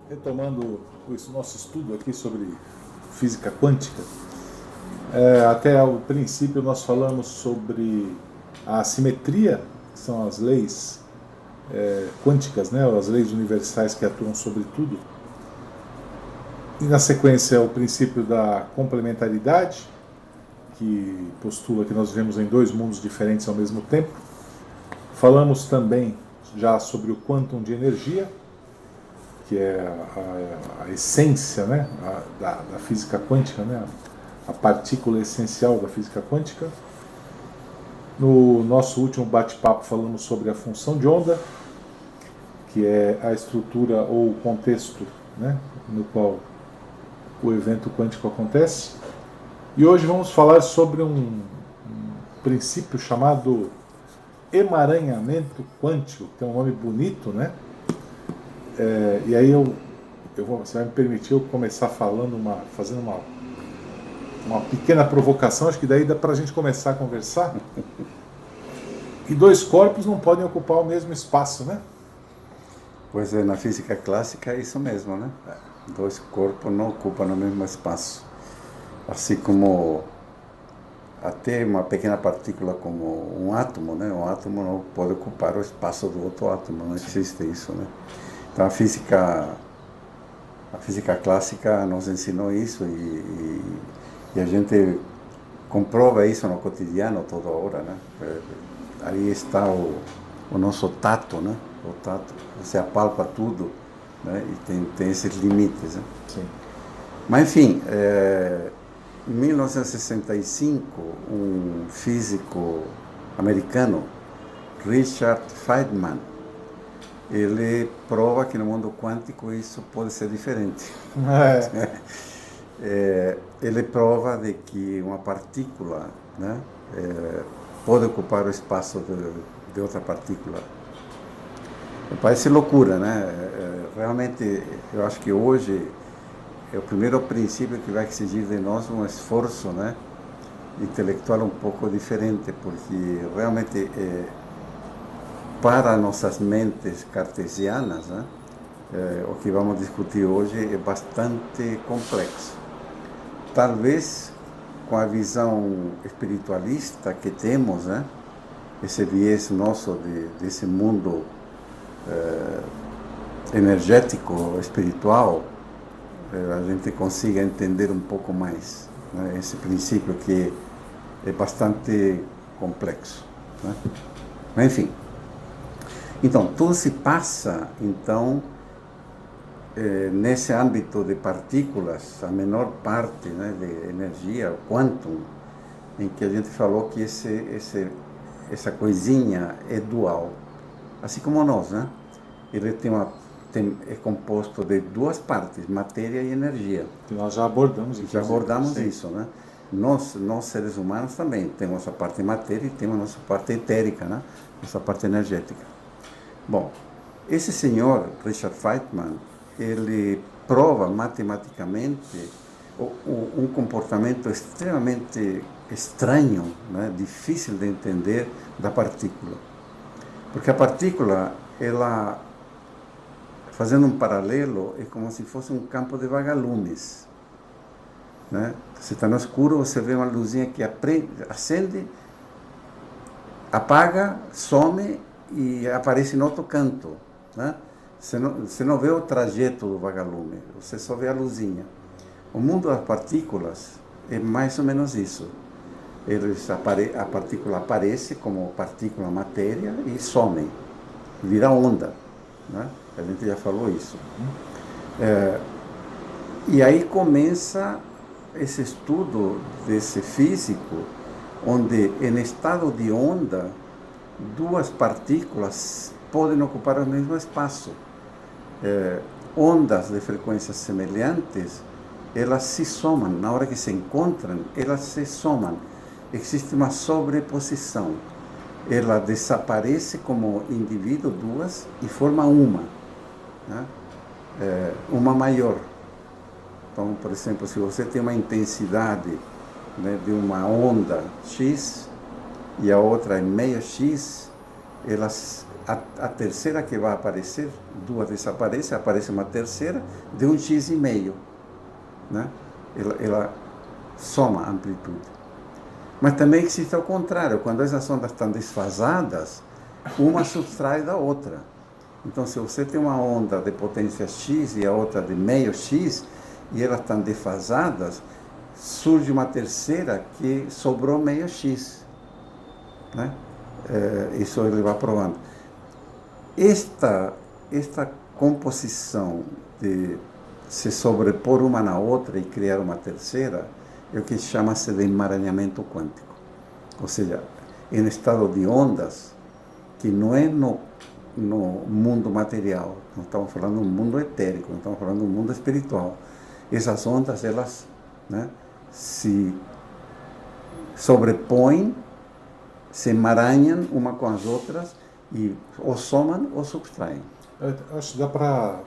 retomando o nosso estudo aqui sobre física quântica, até o princípio nós falamos sobre a assimetria, que são as leis quânticas, né, as leis universais que atuam sobre tudo. E na sequência o princípio da complementaridade, que postula que nós vivemos em dois mundos diferentes ao mesmo tempo. Falamos também já sobre o quantum de energia, que é a essência, né, da física quântica, né, a partícula essencial da física quântica. No nosso último bate-papo falamos sobre a função de onda, que é a estrutura ou o contexto, né, no qual o evento quântico acontece. E hoje vamos falar sobre um princípio chamado emaranhamento quântico, que tem um nome bonito, né? E aí você vai me permitir eu começar fazendo uma pequena provocação, acho que daí dá pra gente começar a conversar. E dois corpos não podem ocupar o mesmo espaço, né? Pois é, na física clássica é isso mesmo, né? Dois corpos não ocupam o mesmo espaço. Assim como até uma pequena partícula como um átomo, né? Um átomo não pode ocupar o espaço do outro átomo, não existe isso, né? Então a física clássica nos ensinou isso e a gente comprova isso no cotidiano toda hora, né? Aí está o nosso tato, né? O tato, você apalpa tudo, né? E tem esses limites, né? Sim. Mas enfim, em 1965, um físico americano, Richard Feynman, ele prova que no mundo quântico isso pode ser diferente. Ele prova de que uma partícula, né, pode ocupar o espaço de outra partícula. Parece loucura, né? Realmente, eu acho que hoje é o primeiro princípio que vai exigir de nós um esforço, né, intelectual um pouco diferente, porque realmente para nossas mentes cartesianas, né, o que vamos discutir hoje é bastante complexo. Talvez com a visão espiritualista que temos, né, esse viés nosso desse mundo energético, espiritual, a gente consiga entender um pouco mais, né, esse princípio que é bastante complexo, né? Mas, enfim, então tudo se passa então nesse âmbito de partículas, a menor parte, né, de energia, o quantum, em que a gente falou que essa coisinha é dual, assim como nós, né? Ele é composto de duas partes, matéria e energia. Que nós já abordamos. Já abordamos isso, né? Nós seres humanos também temos a parte matéria e temos a nossa parte etérica, né? Nossa parte energética. Bom, esse senhor, Richard Feynman, ele prova matematicamente um comportamento extremamente estranho, né? Difícil de entender da partícula. Porque a partícula, ela, fazendo um paralelo, é como se fosse um campo de vagalumes, né? Você está no escuro, você vê uma luzinha que acende, apaga, some e aparece em outro canto, né? Você não vê o trajeto do vagalume, você só vê a luzinha. O mundo das partículas é mais ou menos isso. A partícula aparece como partícula matéria e some, vira onda, né? A gente já falou isso. E aí começa esse estudo desse físico, onde em estado de onda, duas partículas podem ocupar o mesmo espaço. Ondas de frequências semelhantes, elas se somam, na hora que se encontram, elas se somam. Existe uma sobreposição. Ela desaparece como indivíduo, duas, e forma uma, né? Uma maior. Então, por exemplo, se você tem uma intensidade, né, de uma onda X e a outra é meio X, elas a terceira que vai aparecer, duas desaparecem, aparece uma terceira de 1,5, né? Ela soma a amplitude. Mas também existe ao contrário, quando essas ondas estão desfasadas, uma subtrai da outra. Então, se você tem uma onda de potência X e a outra de meio X, e elas estão desfasadas, surge uma terceira que sobrou meio X, né? Isso ele vai provando. Esta composição de se sobrepor uma na outra e criar uma terceira é o que chama-se de emaranhamento quântico. Ou seja, em estado de ondas que não é no mundo material, não estamos falando do mundo etérico, não estamos falando do mundo espiritual. Essas ondas, elas, né, se sobrepõem, se emaranham uma com as outras e ou somam ou subtraem. Eu acho que dá para,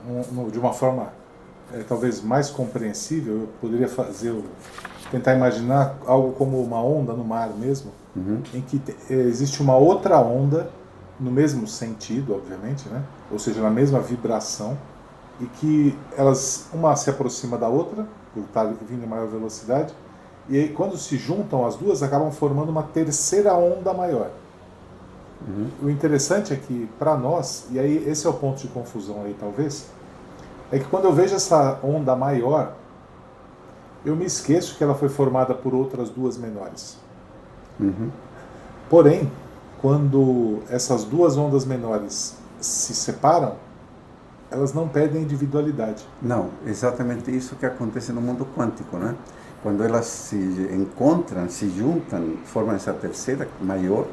de uma forma talvez mais compreensível, eu poderia tentar imaginar algo como uma onda no mar mesmo, em que existe uma outra onda no mesmo sentido, obviamente, né? Ou seja, na mesma vibração, e que uma se aproxima da outra, por estar vindo em maior velocidade, e aí quando se juntam as duas, acabam formando uma terceira onda maior. O interessante é que, para nós, e aí esse é o ponto de confusão aí talvez, é que quando eu vejo essa onda maior, eu me esqueço que ela foi formada por outras duas menores. Porém, quando essas duas ondas menores se separam, elas não perdem a individualidade. Não, exatamente isso que acontece no mundo quântico, né? Quando elas se encontram, se juntam, formam essa terceira maior,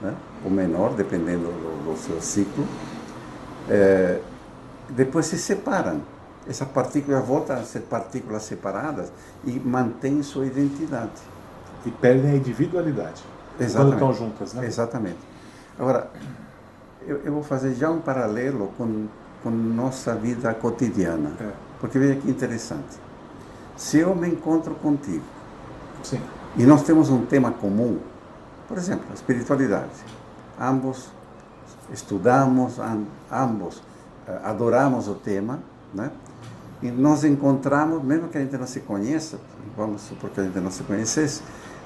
né? Ou menor, dependendo do seu ciclo, depois se separam. Essas partículas voltam a ser partículas separadas e mantêm sua identidade. E perdem a individualidade. Exatamente. Quando estão juntas, né? Exatamente. Agora, eu vou fazer já um paralelo com nossa vida cotidiana. Porque veja que interessante. Se eu me encontro contigo, sim, e nós temos um tema comum, por exemplo, a espiritualidade. Ambos estudamos, ambos adoramos o tema, né? E nos encontramos, mesmo que a gente não se conheça, vamos supor que a gente não se conhecesse,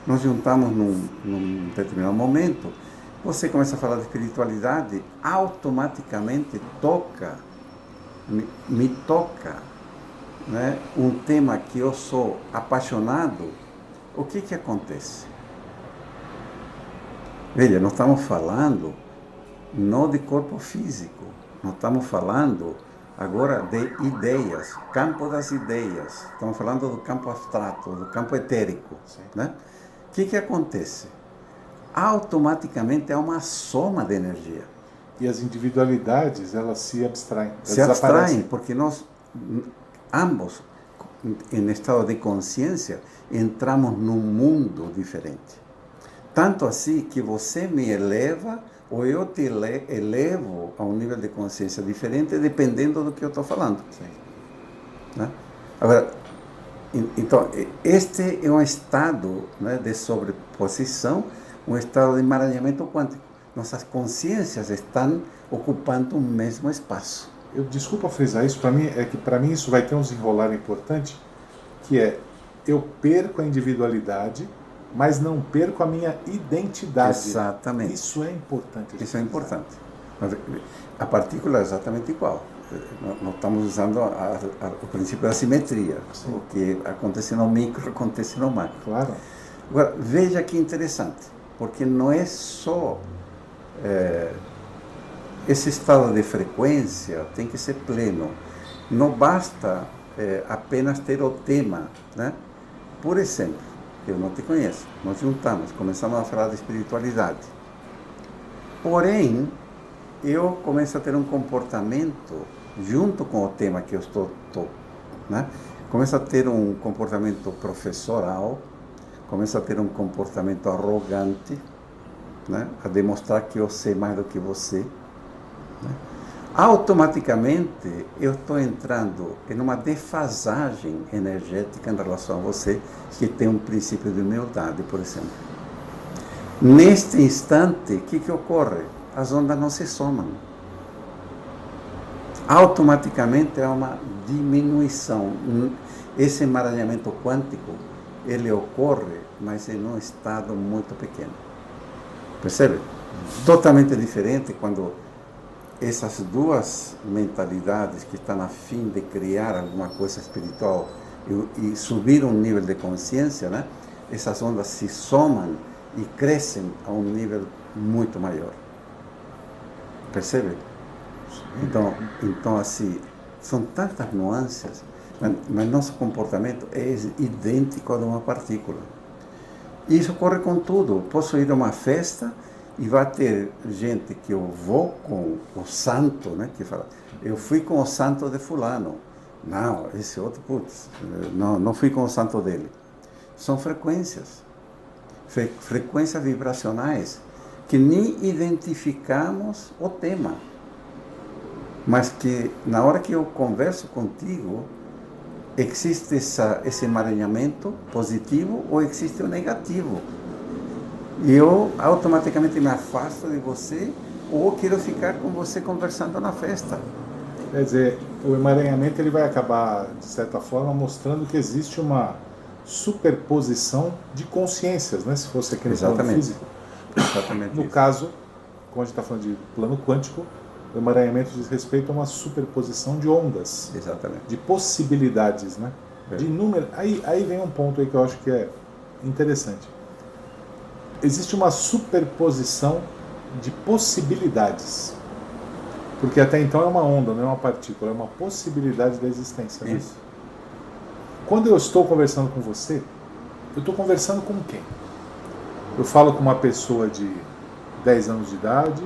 nos juntamos num determinado momento, você começa a falar de espiritualidade, automaticamente me toca, né, um tema que eu sou apaixonado. O que acontece? Veja, nós estamos falando não de corpo físico, nós estamos falando agora de ideias, campo das ideias. Estamos falando do campo abstrato, do campo etérico, né? O que acontece? Automaticamente é uma soma de energia. E as individualidades, elas se abstraem. Se abstraem, porque nós, ambos, em estado de consciência, entramos num mundo diferente. Tanto assim que você me eleva ou eu te elevo a um nível de consciência diferente, dependendo do que eu estou falando. Sim. Né? Agora, então, este é um estado, né, de sobreposição, um estado de emaranhamento quântico. Nossas consciências estão ocupando o mesmo espaço. Desculpa frisar isso, para mim isso vai ter um desenrolar importante, que é, eu perco a individualidade, mas não perco a minha identidade. Exatamente. Isso é importante. Isso é importante. A partícula é exatamente igual. Nós estamos usando o princípio da simetria. Sim. O que acontece no micro, acontece no macro. Claro. Agora, veja que interessante, porque não é só esse estado de frequência, tem que ser pleno. Não basta apenas ter o tema, né? Por exemplo, eu não te conheço, nós juntamos, começamos a falar de espiritualidade. Porém, eu começo a ter um comportamento junto com o tema que eu estou, né? Começo a ter um comportamento professoral, começo a ter um comportamento arrogante, né? A demonstrar que eu sei mais do que você, né? Automaticamente eu estou entrando em uma defasagem energética em relação a você, que tem um princípio de humildade, por exemplo. Neste instante, o que ocorre? As ondas não se somam. automaticamente há uma diminuição. Esse emaranhamento quântico, ele ocorre, mas em um estado muito pequeno. Percebe? Totalmente diferente quando essas duas mentalidades que estão a fim de criar alguma coisa espiritual e subir um nível de consciência, né? Essas ondas se somam e crescem a um nível muito maior. Percebe? Então assim, são tantas nuances, mas nosso comportamento é idêntico a de uma partícula. Isso ocorre com tudo. Posso ir a uma festa e vai ter gente que eu vou com o santo, né? Que fala, eu fui com o santo de fulano. Não, esse outro, putz, não fui com o santo dele. São frequências. Frequências vibracionais que nem identificamos o tema. Mas que na hora que eu converso contigo, existe esse emaranhamento positivo ou existe o negativo. E eu automaticamente me afasto de você ou quero ficar com você conversando na festa. Quer dizer, o emaranhamento ele vai acabar, de certa forma, mostrando que existe uma superposição de consciências, né? Se fosse aqui no plano físico. Exatamente. No caso, como a gente está falando de plano quântico, o emaranhamento diz respeito a uma superposição de ondas. Exatamente. De possibilidades, né? De número. Aí vem um ponto aí que eu acho que é interessante. Existe uma superposição de possibilidades. Porque até então é uma onda, não é uma partícula, é uma possibilidade da existência. Né? Isso. Quando eu estou conversando com você, eu estou conversando com quem? Eu falo com uma pessoa de 10 anos de idade,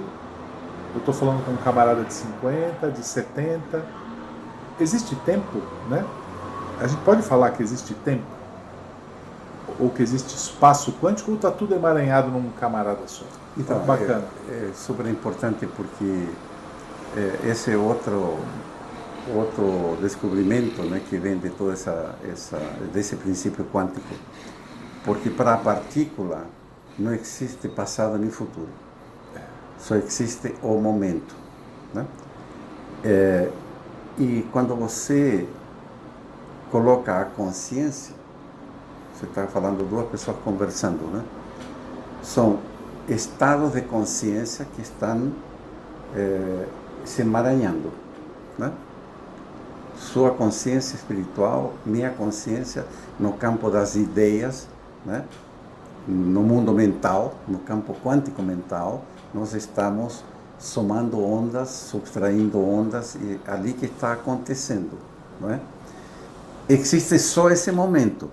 eu estou falando com um camarada de 50, de 70. Existe tempo, né? A gente pode falar que existe tempo? Ou que existe espaço quântico, ou está tudo emaranhado num camarada só? Então, bacana. É super importante porque esse é outro descobrimento, né, que vem de todo desse princípio quântico. Porque para a partícula não existe passado nem futuro. Só existe o momento. Né? E quando você coloca a consciência, você está falando duas pessoas conversando, né? São estados de consciência que estão se emaranhando, né? Sua consciência espiritual, minha consciência no campo das ideias, né? No mundo mental, no campo quântico mental, nós estamos somando ondas, subtraindo ondas, e ali que está acontecendo, não é? Existe só esse momento.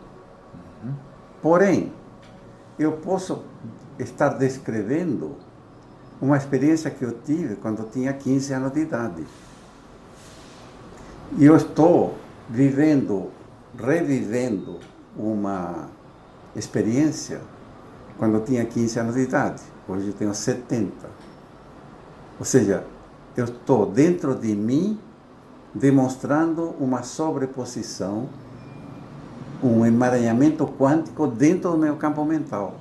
Porém, eu posso estar descrevendo uma experiência que eu tive quando eu tinha 15 anos de idade. E eu estou revivendo uma experiência quando eu tinha 15 anos de idade. Hoje eu tenho 70. Ou seja, eu estou dentro de mim demonstrando uma sobreposição, um emaranhamento quântico dentro do meu campo mental.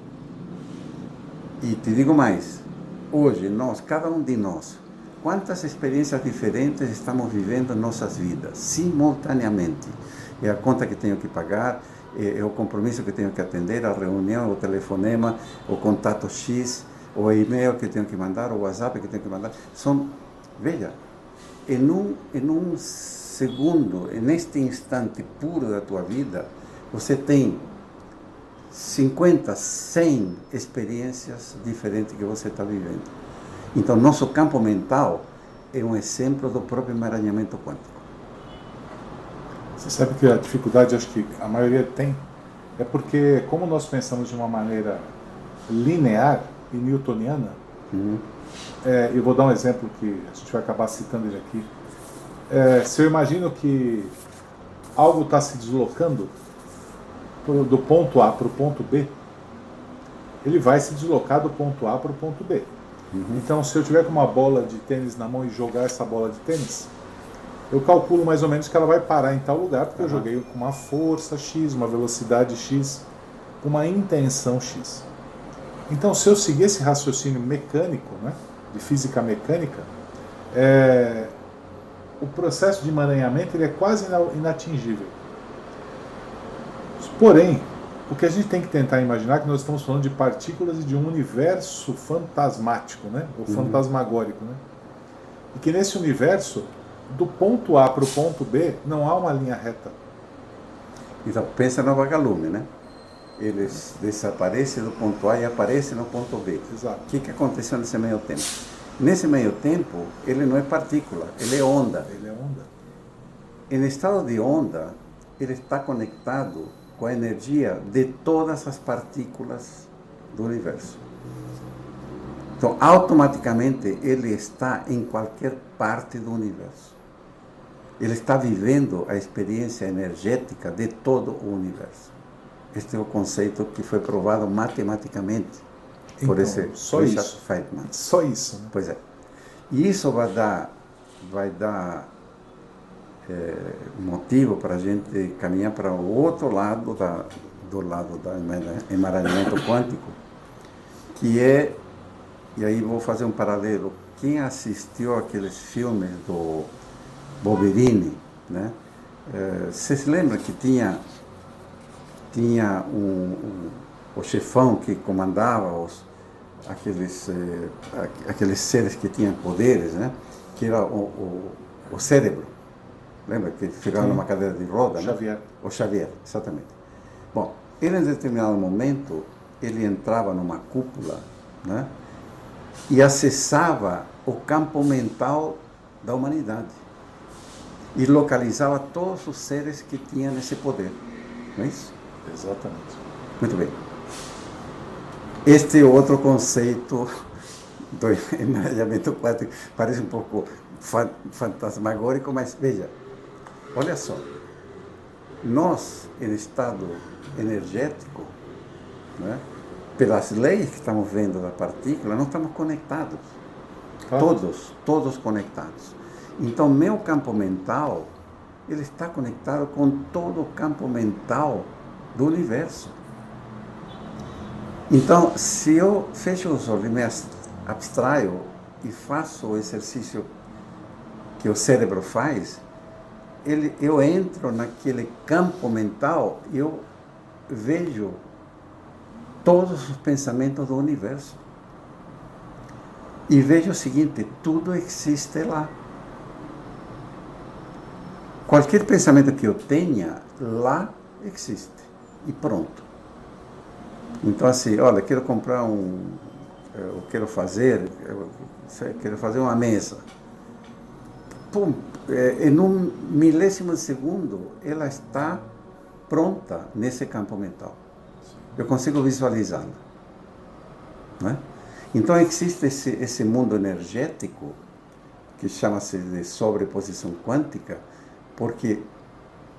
E te digo mais, hoje cada um de nós, quantas experiências diferentes estamos vivendo em nossas vidas, simultaneamente. É a conta que tenho que pagar, é o compromisso que tenho que atender, a reunião, o telefonema, o contato X, o e-mail que tenho que mandar, o WhatsApp que tenho que mandar. Veja, em um segundo, neste instante puro da tua vida, você tem 50, 100 experiências diferentes que você está vivendo. Então, nosso campo mental é um exemplo do próprio emaranhamento quântico. Você sabe que a dificuldade, acho que a maioria tem, é porque, como nós pensamos de uma maneira linear e newtoniana, eu vou dar um exemplo que a gente vai acabar citando ele aqui. Se eu imagino que algo está se deslocando do ponto A para o ponto B, ele vai se deslocar do ponto A para o ponto B. Então, se eu tiver com uma bola de tênis na mão e jogar essa bola de tênis, eu calculo mais ou menos que ela vai parar em tal lugar, porque eu joguei com uma força X, uma velocidade X, uma intenção X. Então, se eu seguir esse raciocínio mecânico, né, de física mecânica, o processo de emaranhamento ele é quase inatingível. Porém, o que a gente tem que tentar imaginar é que nós estamos falando de partículas e de um universo fantasmático, né? Ou fantasmagórico, né? E que nesse universo, do ponto A para o ponto B, não há uma linha reta. Então, pensa no vagalume, né? Eles desaparecem do ponto A e aparecem no ponto B. Exato. O que aconteceu nesse meio tempo? Nesse meio tempo, ele não é partícula, ele é onda. Ele é onda. Em estado de onda, ele está conectado com a energia de todas as partículas do universo. Então, automaticamente, ele está em qualquer parte do universo. Ele está vivendo a experiência energética de todo o universo. Este é o conceito que foi provado matematicamente por Então, esse Richard Feynman. Só isso. Né? Pois é. E isso vai dar motivo para a gente caminhar para o outro lado do emaranhamento quântico, que é, e aí vou fazer um paralelo, quem assistiu aqueles filmes do Boverini, né? Você se lembra que tinha o chefão que comandava aqueles seres que tinham poderes, né? Que era o cérebro. Lembra que ficava numa cadeira de roda? Xavier. Né? O Xavier, exatamente. Bom, ele em determinado momento, ele entrava numa cúpula, né? E acessava o campo mental da humanidade. E localizava todos os seres que tinham esse poder. Não é isso? Exatamente. Muito bem. Este é outro conceito do emaranhamento quântico. Parece um pouco fantasmagórico, mas veja, olha só. Nós, em estado energético, né, pelas leis que estamos vendo da partícula, nós estamos conectados. Claro. Todos conectados. Então, meu campo mental, ele está conectado com todo o campo mental do universo. Então, se eu fecho os olhos e me abstraio e faço o exercício que o cérebro faz, eu entro naquele campo mental e eu vejo todos os pensamentos do universo. E vejo o seguinte, tudo existe lá. Qualquer pensamento que eu tenha, lá existe. E pronto. Então, assim, olha, quero comprar eu quero fazer uma mesa. Pum, em um milésimo de segundo, ela está pronta nesse campo mental. Eu consigo visualizá-la. Não é? Então, existe esse mundo energético, que chama-se de sobreposição quântica, porque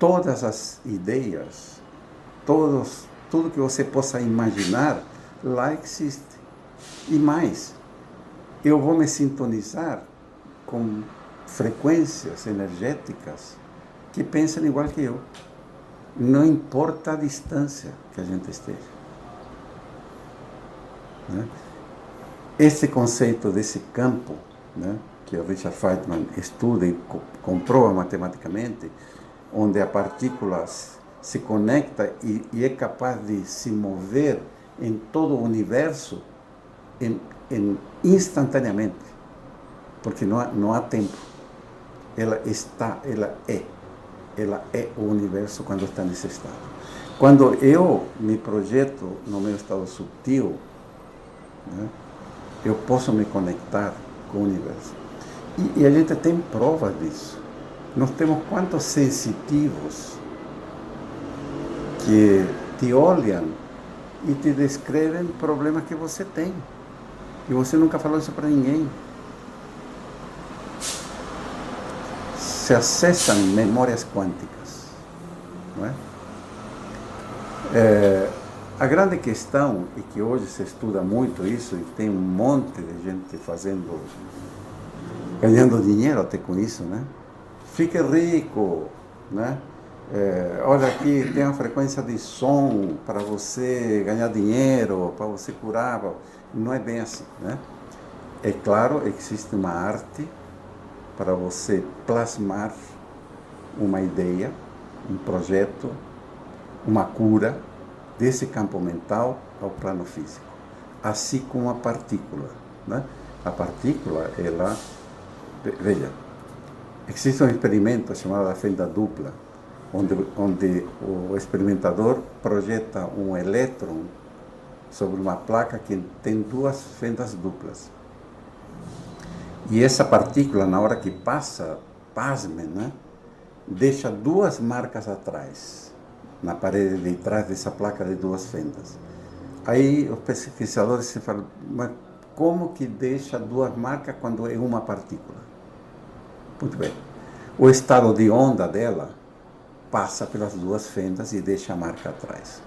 todas as ideias, tudo que você possa imaginar, lá existe. E mais, eu vou me sintonizar com frequências energéticas que pensam igual que eu. Não importa a distância que a gente esteja. Né? Esse conceito desse campo, né, que o Richard Feynman estuda e comprova matematicamente, onde a partícula se conecta e é capaz de se mover em todo o universo instantaneamente, porque não há tempo. Ela é o universo quando está nesse estado. Quando eu me projeto no meu estado sutil, né, eu posso me conectar com o universo. E a gente tem provas disso. Nós temos quantos sensitivos que te olham e te descrevem problemas que você tem. E você nunca falou isso para ninguém. Se acessam memórias quânticas. Não é? A grande questão é que hoje se estuda muito isso e tem um monte de gente ganhando dinheiro até com isso, né? Fique rico, né? Olha aqui, tem uma frequência de som para você ganhar dinheiro, para você curar. Não é bem assim, né? É claro, existe uma arte para você plasmar uma ideia, um projeto, uma cura desse campo mental ao plano físico, assim como a partícula, né? A partícula, ela, veja, existe um experimento chamado fenda dupla, onde o experimentador projeta um elétron sobre uma placa que tem duas fendas duplas. E essa partícula, na hora que passa, pasmem, né, deixa duas marcas atrás, na parede de trás dessa placa de duas fendas. Aí os pesquisadores se falam, mas como que deixa duas marcas quando é uma partícula? Muito bem. O estado de onda dela passa pelas duas fendas e deixa a marca atrás,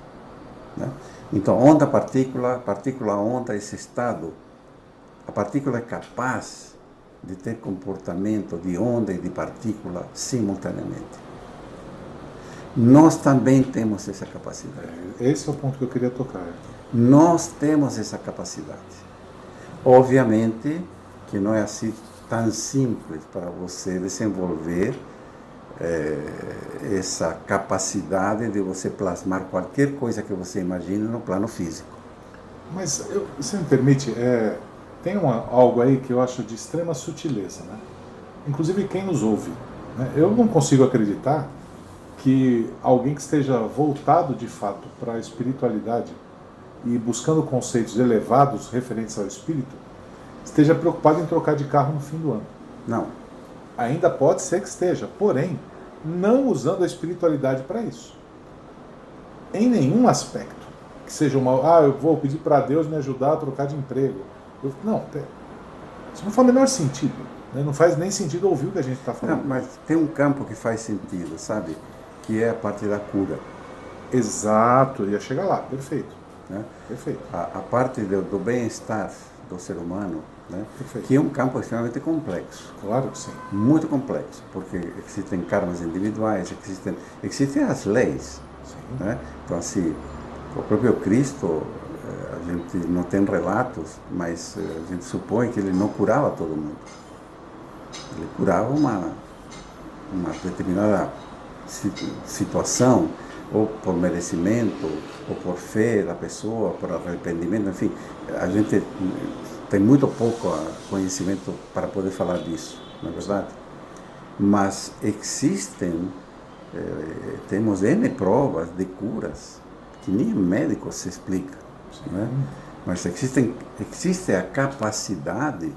né? Então, onda-partícula, partícula-onda, esse estado, a partícula é capaz de ter comportamento de onda e de partícula simultaneamente. Nós também temos essa capacidade. Esse é o ponto que eu queria tocar. Nós temos essa capacidade. Obviamente que não é assim tão simples para você desenvolver essa capacidade de você plasmar qualquer coisa que você imagine no plano físico. Mas, você me permite, tem algo aí que eu acho de extrema sutileza, né? Inclusive quem nos ouve, né? Eu não consigo acreditar que alguém que esteja voltado de fato para a espiritualidade e buscando conceitos elevados referentes ao espírito, esteja preocupado em trocar de carro no fim do ano. Não. Ainda pode ser que esteja, porém, não usando a espiritualidade para isso. Em nenhum aspecto. Que seja eu vou pedir para Deus me ajudar a trocar de emprego. Não, isso não faz o menor sentido. Né? Não faz nem sentido ouvir o que a gente está falando. Não, mas tem um campo que faz sentido, sabe? Que é a parte da cura. Exato, ia chegar lá, perfeito. Né? Perfeito. A parte do bem-estar do ser humano, né? Que é um campo extremamente complexo. Claro que sim. Muito complexo, porque existem karmas individuais, existem as leis. Sim. Né? Então, assim, o próprio Cristo, a gente não tem relatos, mas a gente supõe que ele não curava todo mundo. Ele curava uma determinada situação, ou por merecimento, ou por fé da pessoa, por arrependimento, enfim. A gente tem muito pouco conhecimento para poder falar disso, não é verdade? Mas existem, temos N provas de curas que nem médico se explica, né? Mas existe a capacidade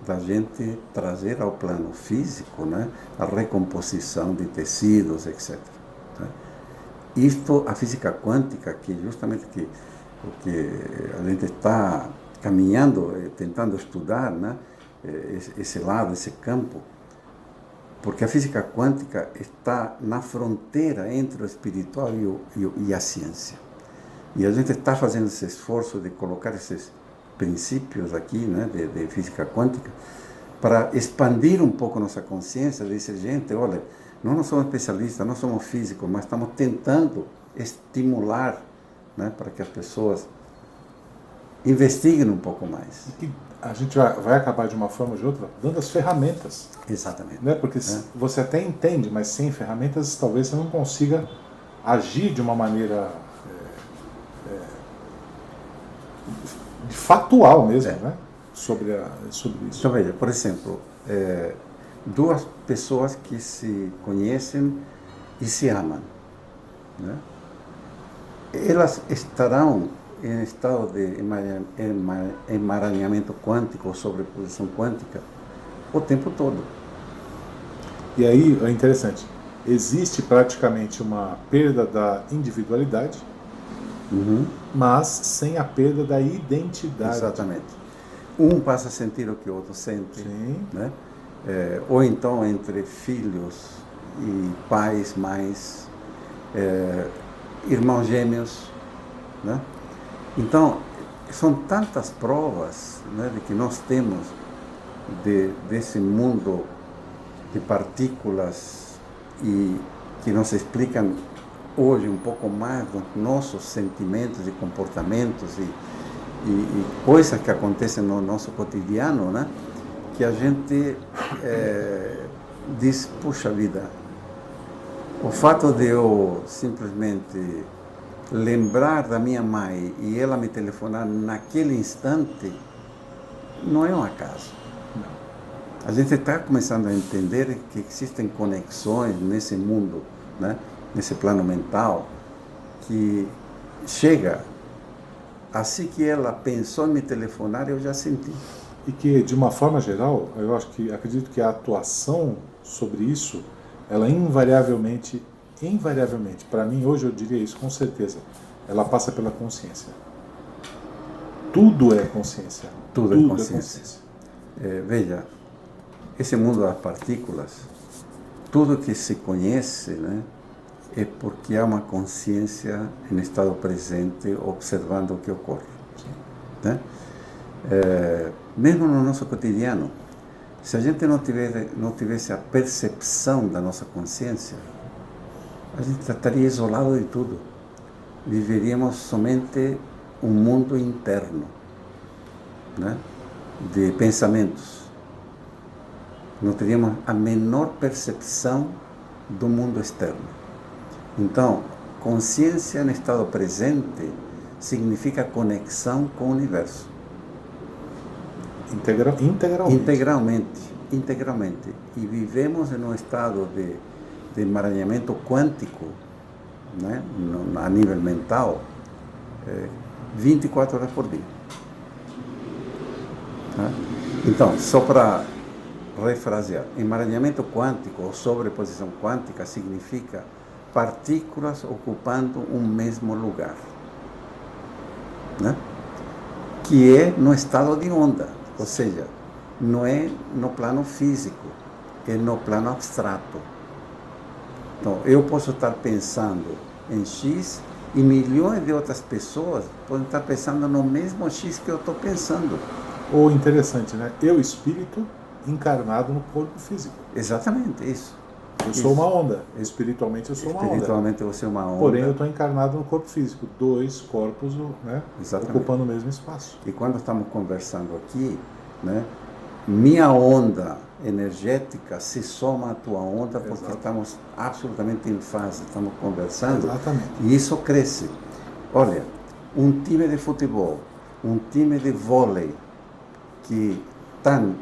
da gente trazer ao plano físico, né, a recomposição de tecidos, etc. Né? Isto, a física quântica, que justamente o que a gente está caminhando, tentando estudar, né, esse lado, esse campo, porque a física quântica está na fronteira entre o espiritual e a ciência. E a gente está fazendo esse esforço de colocar esses princípios aqui, né, de física quântica, para expandir um pouco nossa consciência, de dizer, gente, olha, nós não somos especialistas, nós somos físicos, mas estamos tentando estimular, né, para que as pessoas investiguem um pouco mais. E que a gente vai acabar de uma forma ou de outra dando as ferramentas. Exatamente. Né? Porque você até entende, mas sem ferramentas talvez você não consiga agir de uma maneira factual mesmo, né? sobre isso. Então, veja, por exemplo, duas pessoas que se conhecem e se amam, né? Elas estarão em estado de emaranhamento quântico, sobreposição quântica, o tempo todo. E aí é interessante, existe praticamente uma perda da individualidade, mas sem a perda da identidade. Exatamente. Um passa a sentir o que o outro sente. Sim. Né? Ou então entre filhos e pais, mães, irmãos gêmeos. Né? Então, são tantas provas, né, de que nós temos desse mundo de partículas e que nos explicam hoje um pouco mais dos nossos sentimentos e comportamentos e coisas que acontecem no nosso cotidiano, né, que a gente diz, puxa vida, o fato de eu simplesmente lembrar da minha mãe e ela me telefonar naquele instante, não é um acaso. A gente está começando a entender que existem conexões nesse mundo, né? Nesse plano mental, que chega, assim que ela pensou em me telefonar, eu já senti. E que, de uma forma geral, acredito que a atuação sobre isso, ela invariavelmente, para mim hoje eu diria isso com certeza, ela passa pela consciência. Tudo é consciência. Tudo é consciência. Veja, esse mundo das partículas, tudo que se conhece, né, é porque há uma consciência em estado presente observando o que ocorre. Né? Mesmo no nosso cotidiano, se a gente não tivesse a percepção da nossa consciência, a gente estaria isolado de tudo. Viveríamos somente um mundo interno, né, de pensamentos. Não teríamos a menor percepção do mundo externo. Então, consciência no estado presente significa conexão com o universo. Integralmente. E vivemos em um estado de emaranhamento quântico, né, a nível mental, 24 horas por dia. Tá? Então, só para refrasear, emaranhamento quântico ou sobreposição quântica significa partículas ocupando um mesmo lugar, né? Que é no estado de onda, ou seja, não é no plano físico, é no plano abstrato. Então, eu posso estar pensando em X e milhões de outras pessoas podem estar pensando no mesmo X que eu estou pensando. Ou interessante, né? Eu, espírito, encarnado no corpo físico. Exatamente, isso. Eu sou uma onda. Espiritualmente eu sou uma onda. Espiritualmente você é uma onda. Porém, eu estou encarnado no corpo físico. Dois corpos, né, ocupando o mesmo espaço. E quando estamos conversando aqui, né, minha onda energética se soma à tua onda, porque estamos absolutamente em fase, estamos conversando. Exatamente. E isso cresce. Olha, um time de futebol, um time de vôlei, que estão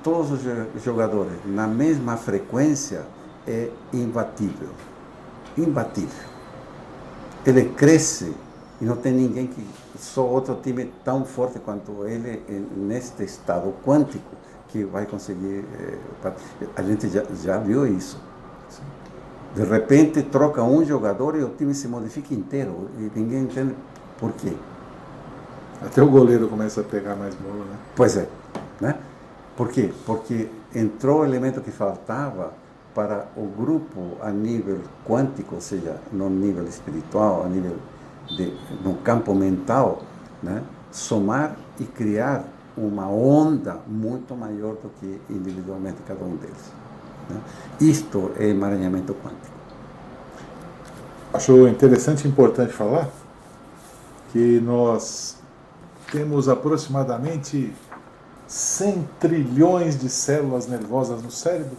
todos os jogadores na mesma frequência, é imbatível. Imbatível. Ele cresce e não tem ninguém que, só outro time tão forte quanto ele, neste estado quântico, que vai conseguir. A gente já viu isso. De repente troca um jogador e o time se modifica inteiro e ninguém entende por quê. Até o goleiro começa a pegar mais bola, né? Pois é, né? Por quê? Porque entrou o elemento que faltava para o grupo a nível quântico, ou seja, no nível espiritual, a nível no campo mental, né? Somar e criar uma onda muito maior do que individualmente cada um deles. Né? Isto é emaranhamento quântico. Acho interessante e importante falar que nós temos aproximadamente 100 trilhões de células nervosas no cérebro,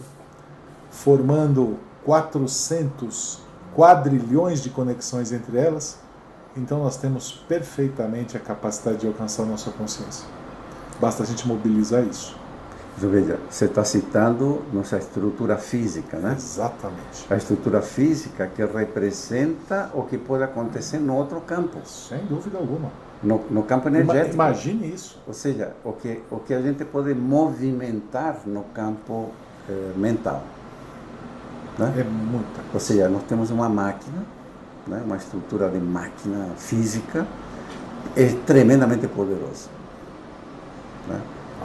formando 400 quadrilhões de conexões entre elas. Então nós temos perfeitamente a capacidade de alcançar a nossa consciência. Basta a gente mobilizar isso. Veja, você está citando nossa estrutura física, né? Exatamente. A estrutura física que representa o que pode acontecer no outro campo. Sem dúvida alguma. No campo energético. Imagine isso. Ou seja, o que a gente pode movimentar no campo mental. Né? É muita coisa. Ou seja, nós temos uma máquina, né? Uma estrutura de máquina física tremendamente poderosa. Né?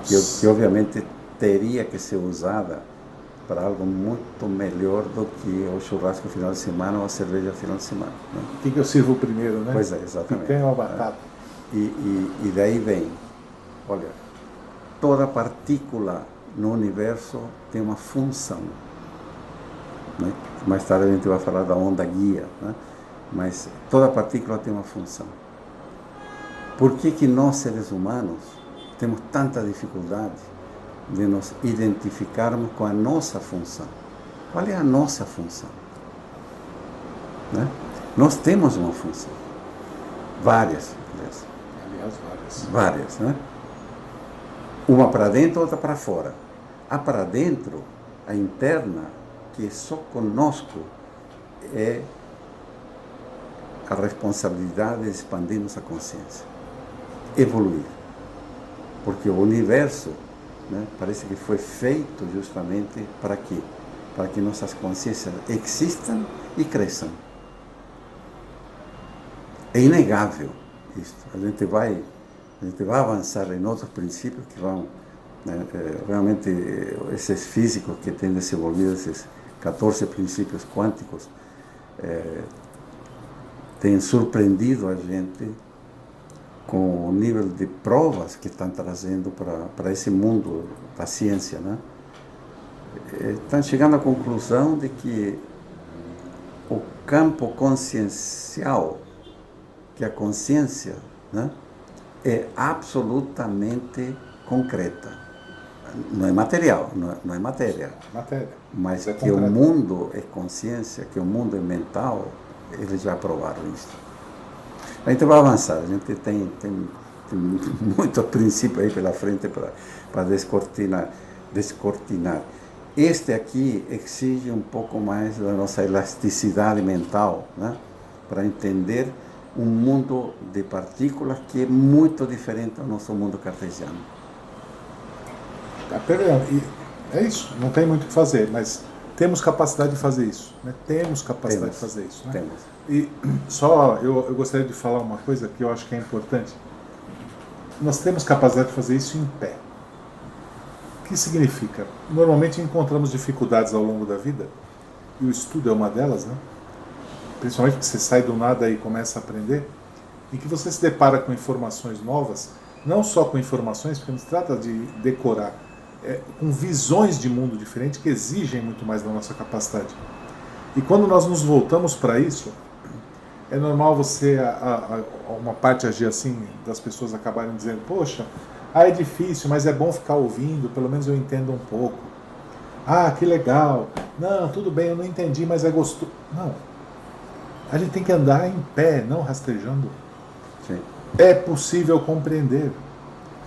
Que obviamente teria que ser usada para algo muito melhor do que o churrasco final de semana ou a cerveja final de semana. Né? O que eu sirvo primeiro, né? Pois é, exatamente. Picanha ou batata. E daí vem, olha, toda partícula no universo tem uma função. Né? Mais tarde a gente vai falar da onda guia, né? Mas toda partícula tem uma função. Por que nós, seres humanos, temos tanta dificuldade de nos identificarmos com a nossa função. Qual é a nossa função? Né? Nós temos uma função. Várias. Aliás, várias. Várias, né? Uma para dentro, outra para fora. A para dentro, a interna, que é só conosco, é a responsabilidade de expandir nossa consciência. Evoluir. Porque o universo, né, parece que foi feito justamente para quê? Para que nossas consciências existam e cresçam. É inegável isso. A gente vai avançar em outros princípios que vão, né, realmente, esses físicos que têm desenvolvido esses 14 princípios quânticos, têm surpreendido a gente com o nível de provas que estão trazendo para esse mundo da ciência, né? Estão chegando à conclusão de que o campo consciencial, que a consciência, né, é absolutamente concreta. Não é material, não é matéria. Mas que o mundo é consciência, que o mundo é mental, eles já provaram isso. A gente vai avançar, a gente tem muitos princípios aí pela frente para descortinar. Este aqui exige um pouco mais da nossa elasticidade mental, né, para entender um mundo de partículas que é muito diferente do nosso mundo cartesiano. É isso, não tem muito o que fazer, mas temos capacidade de fazer isso, né? Temos capacidade de fazer isso, né? Temos. E só eu gostaria de falar uma coisa que eu acho que é importante. Nós temos capacidade de fazer isso em pé. O que significa? Normalmente encontramos dificuldades ao longo da vida, e o estudo é uma delas, né? Principalmente que você sai do nada e começa a aprender, em que você se depara com informações novas, não só com informações, porque não se trata de decorar, com visões de mundo diferente que exigem muito mais da nossa capacidade. E quando nós nos voltamos para isso, é normal você, uma parte agir assim, das pessoas acabarem dizendo, poxa, é difícil, mas é bom ficar ouvindo, pelo menos eu entendo um pouco. Ah, que legal. Não, tudo bem, eu não entendi, mas é gostoso. Não. A gente tem que andar em pé, não rastejando. Sim. É possível compreender.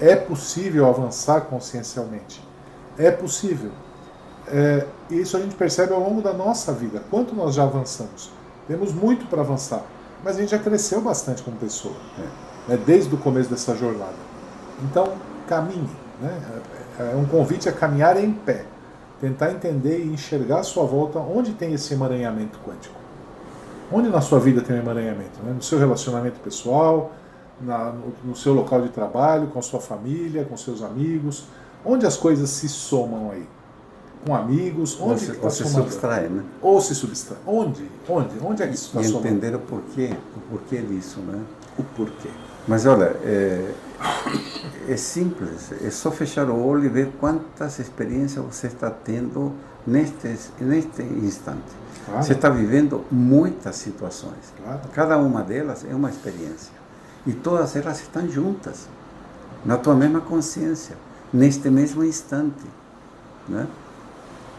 É possível avançar consciencialmente. É possível. Isso a gente percebe ao longo da nossa vida. Quanto nós já avançamos? Temos muito para avançar. Mas a gente já cresceu bastante como pessoa. Desde o começo dessa jornada. Então, caminhe. Né? É um convite a caminhar em pé. Tentar entender e enxergar à sua volta onde tem esse emaranhamento quântico. Onde na sua vida tem um emaranhamento? Né? No seu relacionamento pessoal, no seu local de trabalho, com a sua família, com seus amigos. Onde as coisas se somam aí? Com amigos? Onde ou se subtrai, né? Ou se subtrai. Onde é que isso está somando? E entender o porquê disso, né? O porquê. Mas olha, é simples, é só fechar o olho e ver quantas experiências você está tendo neste instante. Claro. Você está vivendo muitas situações. Claro. Cada uma delas é uma experiência. E todas elas estão juntas, na tua mesma consciência, neste mesmo instante. Né?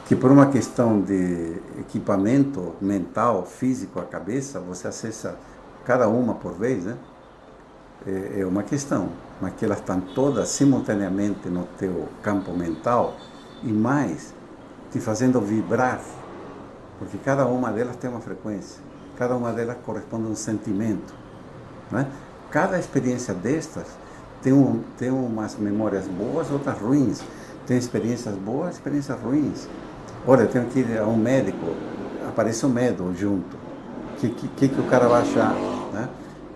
Que por uma questão de equipamento mental, físico, a cabeça, você acessa cada uma por vez, né? É uma questão, mas que elas estão todas simultaneamente no teu campo mental e mais, te fazendo vibrar, porque cada uma delas tem uma frequência, cada uma delas corresponde a um sentimento, né? Cada experiência destas tem umas memórias boas, outras ruins, tem experiências boas, experiências ruins. Olha, eu tenho que ir a um médico, aparece o medo junto, o que o cara vai achar, né?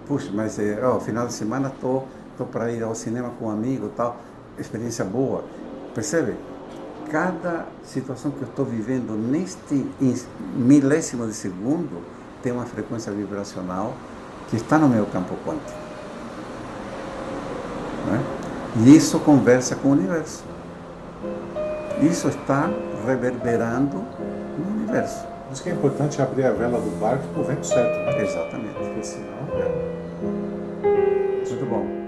Puxa, mas final de semana estou para ir ao cinema com um amigo, tal, experiência boa. Percebe? Cada situação que eu estou vivendo neste milésimo de segundo tem uma frequência vibracional que está no meu campo quântico. Né? E isso conversa com o universo. Isso está reverberando no universo. Por isso que é importante abrir a vela do barco com o vento certo. Né? Exatamente. Porque senão... Muito bom.